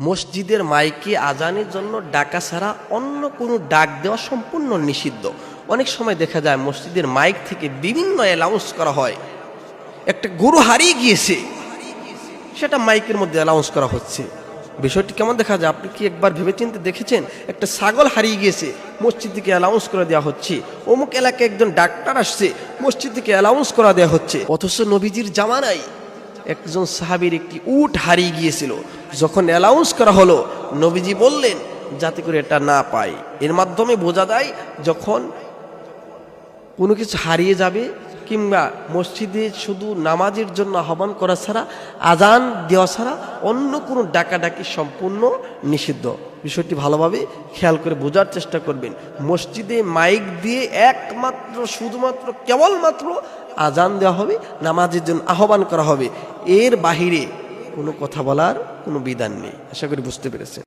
মসজিদের মাইকে আজানের জন্য ডাকা ছাড়া অন্য কোনো ডাক দেওয়া সম্পূর্ণ নিষিদ্ধ। অনেক সময় দেখা যায় মসজিদের মাইক থেকে বিভিন্ন অ্যানাউন্স করা হয়। একটা গরু হারিয়ে গিয়েছে, সেটা মাইকের মধ্যে অ্যানাউন্স করা হচ্ছে। বিষয়টি কেমন দেখা যায়? আপনি কি একবার ভেবেচিন্তে দেখেছেন? একটা ছাগল হারিয়ে গিয়েছে, মসজিদ থেকে অ্যানাউন্স করে দেওয়া হচ্ছে। অমুক এলাকায় একজন ডাক্তার আসছে, মসজিদ থেকে অ্যানাউন্স করা দেওয়া হচ্ছে। অথচ নবীজির জামানায় একজন সাহাবীর একটি উট হারিয়ে গিয়েছিল। যখন অ্যানাউন্স করা হলো, নবীজি বললেন যাতে করে এটা না পায়। এর মাধ্যমে বোঝা যায় যখন কোনো কিছু হারিয়ে যাবে কিংবা মসজিদে শুধু নামাজের জন্য আহ্বান করা ছাড়া, আজান দেওয়া ছাড়া অন্য কোনো ডাকাডাকি সম্পূর্ণ নিষিদ্ধ। বিষয়টি ভালোভাবে খেয়াল করে বোঝার চেষ্টা করবেন। মসজিদে মাইক দিয়ে একমাত্র শুধুমাত্র কেবলমাত্র আজান দেওয়া হবে, নামাজের জন্য আহ্বান করা হবে। এর বাহিরে কোনো কথা বলার কোনো বিধান নেই। আশা করি বুঝতে পেরেছেন।